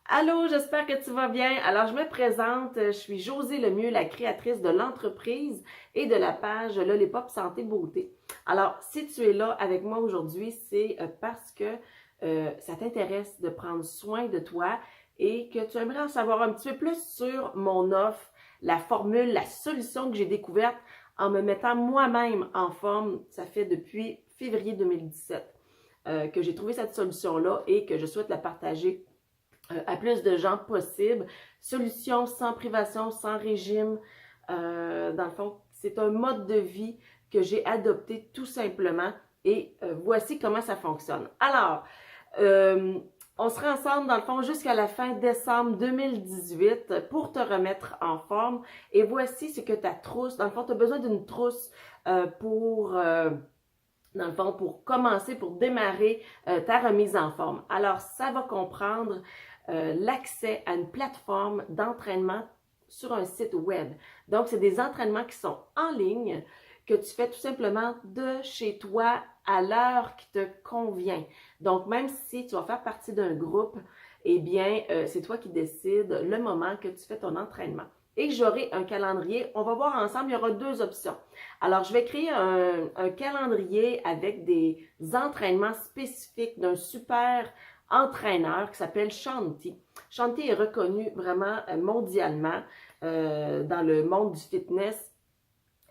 Allô, j'espère que tu vas bien. Alors, je me présente, je suis Josée Lemieux, la créatrice de l'entreprise et de la page Lollipop Santé Beauté. Alors, si tu es là avec moi aujourd'hui, c'est parce que ça t'intéresse de prendre soin de toi et que tu aimerais en savoir un petit peu plus sur mon offre, la formule, la solution que j'ai découverte en me mettant moi-même en forme. Ça fait depuis février 2017 que j'ai trouvé cette solution-là et que je souhaite la partager à plus de gens possible. Solution sans privation, sans régime. Dans le fond, c'est un mode de vie que j'ai adopté tout simplement et voici comment ça fonctionne. Alors, on sera ensemble dans le fond jusqu'à la fin décembre 2018 pour te remettre en forme et voici ce que ta trousse, dans le fond, tu as besoin d'une trousse dans le fond, pour commencer, pour démarrer ta remise en forme. Alors, ça va comprendre l'accès à une plateforme d'entraînement sur un site web. Donc, c'est des entraînements qui sont en ligne, que tu fais tout simplement de chez toi à l'heure qui te convient. Donc, même si tu vas faire partie d'un groupe, eh bien, c'est toi qui décides le moment que tu fais ton entraînement. Et j'aurai un calendrier. On va voir ensemble, il y aura deux options. Alors, je vais créer un calendrier avec des entraînements spécifiques d'un super entraîneur qui s'appelle Shanti. Shanti est reconnu vraiment mondialement dans le monde du fitness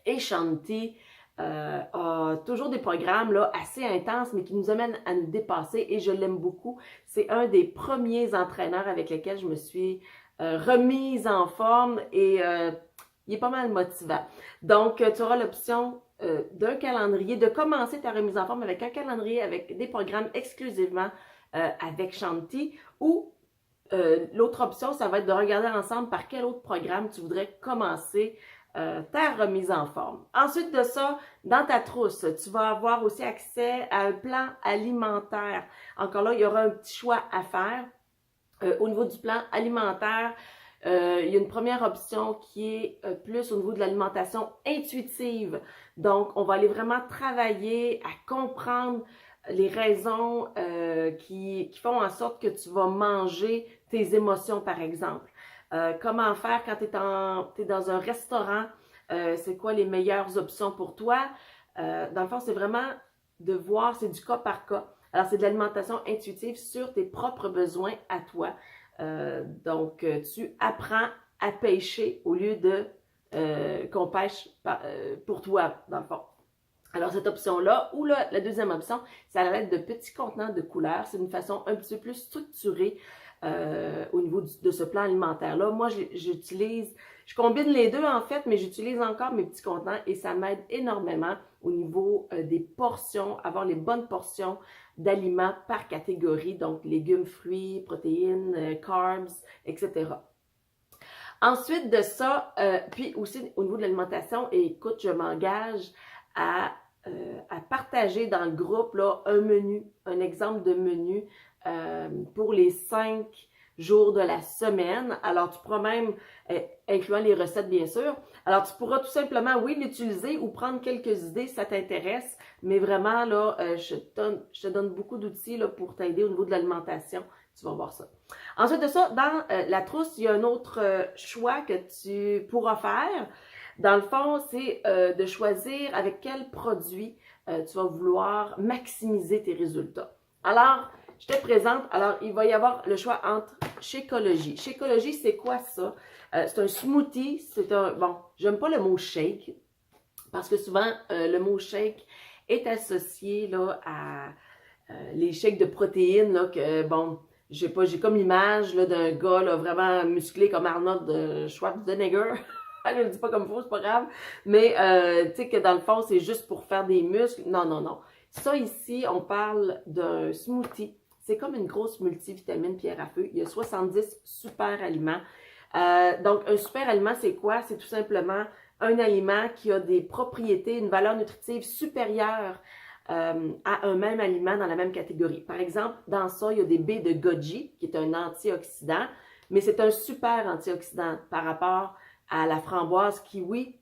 et Shanti a toujours des programmes là, assez intenses mais qui nous amènent à nous dépasser et je l'aime beaucoup. C'est un des premiers entraîneurs avec lesquels je me suis remise en forme et il est pas mal motivant. Donc, tu auras l'option d'un calendrier, de commencer ta remise en forme avec un calendrier avec des programmes exclusivement avec Shanti ou l'autre option, ça va être de regarder ensemble par quel autre programme tu voudrais commencer ta remise en forme. Ensuite de ça, dans ta trousse, tu vas avoir aussi accès à un plan alimentaire. Encore là, il y aura un petit choix à faire. Au niveau du plan alimentaire, il y a une première option qui est plus au niveau de l'alimentation intuitive. Donc, on va aller vraiment travailler à comprendre les raisons qui font en sorte que tu vas manger tes émotions, par exemple. Comment faire quand tu es dans un restaurant? C'est quoi les meilleures options pour toi? Dans le fond, c'est vraiment de voir, c'est du cas par cas. Alors, c'est de l'alimentation intuitive sur tes propres besoins à toi. Donc, tu apprends à pêcher au lieu de qu'on pêche pour toi, dans le fond. Alors, cette option-là, ou la deuxième option, c'est à l'aide de petits contenants de couleurs. C'est une façon un petit peu plus structurée au niveau de ce plan alimentaire-là. Moi, je combine les deux en fait, mais j'utilise encore mes petits contenants et ça m'aide énormément au niveau des portions, avoir les bonnes portions d'aliments par catégorie, donc légumes, fruits, protéines, carbs, etc. Ensuite de ça, puis aussi au niveau de l'alimentation, et écoute, je m'engage à partager dans le groupe là, un menu, un exemple de menu pour les 5 jours de la semaine. Alors, tu pourras même, incluant les recettes bien sûr, alors tu pourras tout simplement, oui, l'utiliser ou prendre quelques idées si ça t'intéresse, mais vraiment, là, je te donne beaucoup d'outils là, pour t'aider au niveau de l'alimentation. Tu vas voir ça. Ensuite de ça, dans la trousse, il y a un autre choix que tu pourras faire. Dans le fond, c'est de choisir avec quel produit tu vas vouloir maximiser tes résultats. Alors, je te présente. Alors, il va y avoir le choix entre Shakeology. Shakeology, c'est quoi ça? C'est un smoothie. Bon, j'aime pas le mot shake parce que souvent, le mot shake est associé là, à les shakes de protéines, là, que, bon, j'ai comme l'image d'un gars là, vraiment musclé comme Arnold Schwarzenegger. Je le dis pas comme il faut, c'est pas grave. Mais, tu sais que dans le fond, c'est juste pour faire des muscles. Non, non, non. Ça, ici, on parle d'un smoothie. C'est comme une grosse multivitamine pierre à feu. Il y a 70 super aliments. Donc, un super aliment, c'est quoi? C'est tout simplement un aliment qui a des propriétés, une valeur nutritive supérieure à un même aliment dans la même catégorie. Par exemple, dans ça, il y a des baies de goji, qui est un antioxydant, mais c'est un super antioxydant par rapport à la framboise qui, oui,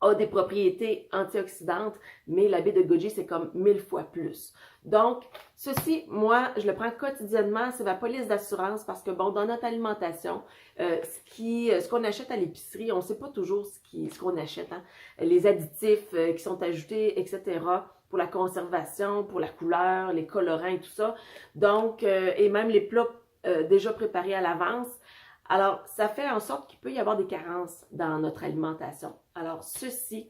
a des propriétés antioxydantes, mais la baie de goji, c'est comme 1000 fois plus. Donc, ceci, moi, je le prends quotidiennement, c'est ma police d'assurance parce que, bon, dans notre alimentation, ce qu'on achète à l'épicerie, on ne sait pas toujours ce qu'on achète, hein? Les additifs qui sont ajoutés, etc., pour la conservation, pour la couleur, les colorants et tout ça. Donc, et même les plats déjà préparés à l'avance. Alors, ça fait en sorte qu'il peut y avoir des carences dans notre alimentation. Alors, ceci,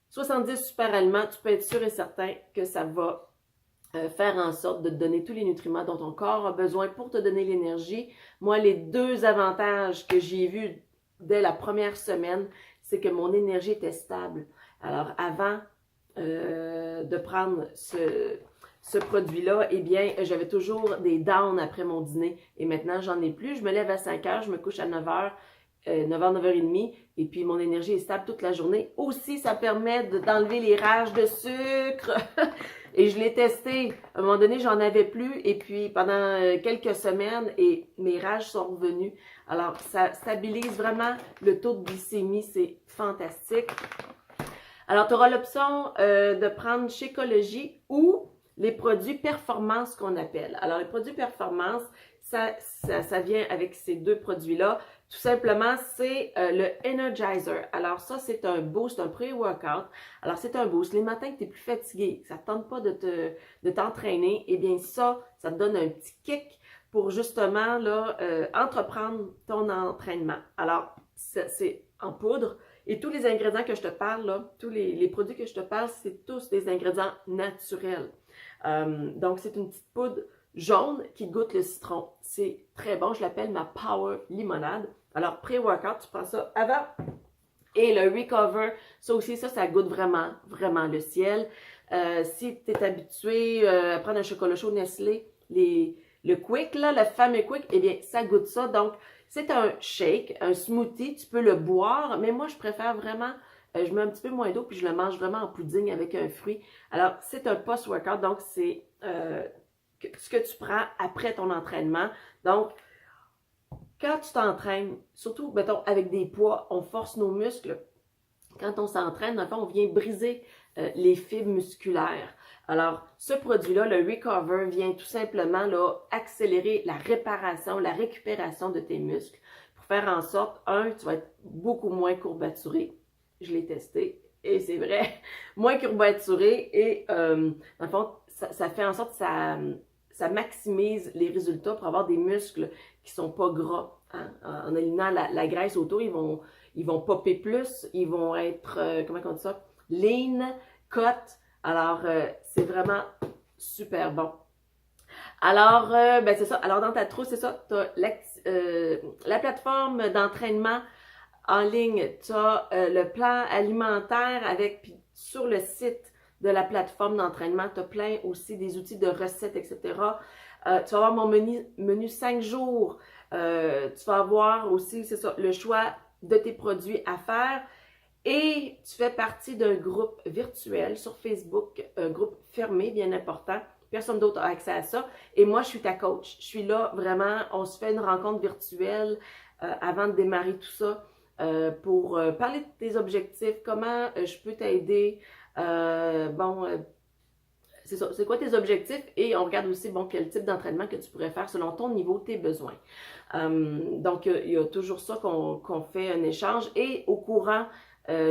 70 super aliments, tu peux être sûr et certain que ça va faire en sorte de te donner tous les nutriments dont ton corps a besoin pour te donner l'énergie. Moi, les 2 avantages que j'ai vus dès la première semaine, c'est que mon énergie était stable. Alors, avant de prendre ce produit-là, eh bien, j'avais toujours des downs après mon dîner. Et maintenant, j'en ai plus. Je me lève à 5 heures, je me couche à 9 heures, 9h, 9h30, et puis mon énergie est stable toute la journée. Aussi, ça permet d'enlever les rages de sucre. Et je l'ai testé. À un moment donné, j'en avais plus, et puis pendant quelques semaines, et mes rages sont revenues. Alors, ça stabilise vraiment le taux de glycémie, c'est fantastique. Alors, tu auras l'option de prendre Shakeology ou les produits performance qu'on appelle. Alors, les produits performance, ça vient avec ces 2 produits-là. Tout simplement, c'est le Energizer. Alors, ça, c'est un boost, un pré-workout. Alors, c'est un boost. Les matins que tu es plus fatigué, que ça ne te tente pas de t'entraîner, eh bien, ça te donne un petit kick pour justement là, entreprendre ton entraînement. Alors, c'est en poudre. Et tous les ingrédients que je te parle, là, tous les produits que je te parle, c'est tous des ingrédients naturels. Donc, c'est une petite poudre jaune qui goûte le citron. C'est très bon. Je l'appelle ma Power Limonade. Alors, pré-workout, tu prends ça avant. Et le Recover, ça aussi, ça goûte vraiment, vraiment le ciel. Si tu es habitué à prendre un chocolat chaud Nestlé, le Quick, là, le fameux Quick, eh bien, ça goûte ça. Donc, c'est un shake, un smoothie, tu peux le boire, mais moi, je préfère vraiment, je mets un petit peu moins d'eau, puis je le mange vraiment en pudding avec un fruit. Alors, c'est un post-workout, donc c'est ce que tu prends après ton entraînement. Donc, quand tu t'entraînes, surtout, mettons, avec des poids, on force nos muscles. Quand on s'entraîne, enfin, on vient briser les fibres musculaires. Alors, ce produit-là, le Recover, vient tout simplement là, accélérer la réparation, la récupération de tes muscles pour faire en sorte, tu vas être beaucoup moins courbaturé. Je l'ai testé et c'est vrai, moins courbaturé et, dans le fond, ça fait en sorte que ça maximise les résultats pour avoir des muscles qui sont pas gras. Hein? En éliminant la graisse autour, ils vont popper plus, ils vont être, comment on dit ça, lean, cut. Alors, c'est vraiment super bon. Alors, ben c'est ça. Alors, dans ta trousse, c'est ça, tu as la plateforme d'entraînement en ligne, tu as le plan alimentaire avec, puis sur le site de la plateforme d'entraînement, tu as plein aussi des outils de recettes, etc. Tu vas avoir mon menu 5 jours. Tu vas avoir aussi, c'est ça, le choix de tes produits à faire. Et tu fais partie d'un groupe virtuel sur Facebook, un groupe fermé, bien important. Personne d'autre a accès à ça. Et moi, je suis ta coach. Je suis là, vraiment, on se fait une rencontre virtuelle avant de démarrer tout ça pour parler de tes objectifs, comment je peux t'aider. C'est ça, c'est quoi tes objectifs? Et on regarde aussi, bon, quel type d'entraînement que tu pourrais faire selon ton niveau, tes besoins. Donc, il y a toujours ça qu'on fait un échange. Et au courant,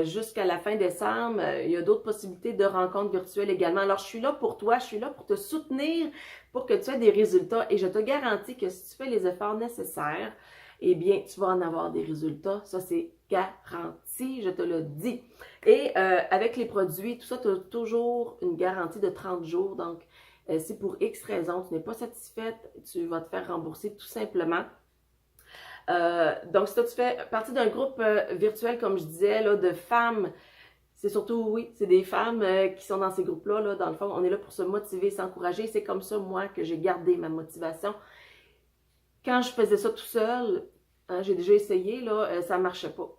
jusqu'à la fin décembre, il y a d'autres possibilités de rencontres virtuelles également. Alors, je suis là pour toi, je suis là pour te soutenir, pour que tu aies des résultats. Et je te garantis que si tu fais les efforts nécessaires, eh bien, tu vas en avoir des résultats. Ça, c'est garanti, je te le dis. Et avec les produits, tout ça, tu as toujours une garantie de 30 jours. Donc, si pour X raison, tu n'es pas satisfaite, tu vas te faire rembourser tout simplement. Donc, si toi, tu fais partie d'un groupe virtuel, comme je disais, là, de femmes, c'est surtout, oui, c'est des femmes qui sont dans ces groupes-là. Là, dans le fond, on est là pour se motiver, s'encourager. C'est comme ça, moi, que j'ai gardé ma motivation. Quand je faisais ça tout seul, hein, j'ai déjà essayé, là, ça marchait pas.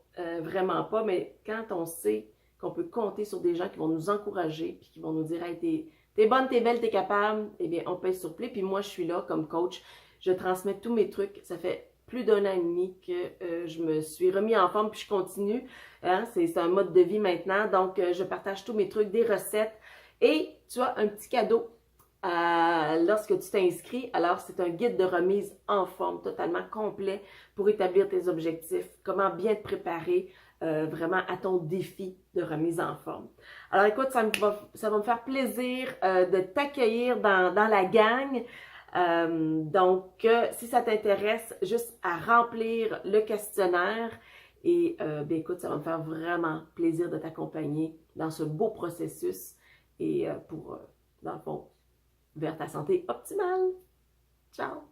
Vraiment pas. Mais quand on sait qu'on peut compter sur des gens qui vont nous encourager puis qui vont nous dire « Hey, t'es bonne, t'es belle, t'es capable », eh bien, on pèse sur play. Puis moi, je suis là comme coach. Je transmets tous mes trucs. Ça fait plus d'1 an et demi que je me suis remis en forme puis je continue. Hein? C'est un mode de vie maintenant. Donc, je partage tous mes trucs, des recettes. Et tu as un petit cadeau lorsque tu t'inscris. Alors, c'est un guide de remise en forme totalement complet pour établir tes objectifs, comment bien te préparer vraiment à ton défi de remise en forme. Alors, écoute, ça va me faire plaisir de t'accueillir dans la gang. Donc, si ça t'intéresse, juste à remplir le questionnaire et ben écoute, ça va me faire vraiment plaisir de t'accompagner dans ce beau processus et pour, dans le fond, vers ta santé optimale. Ciao!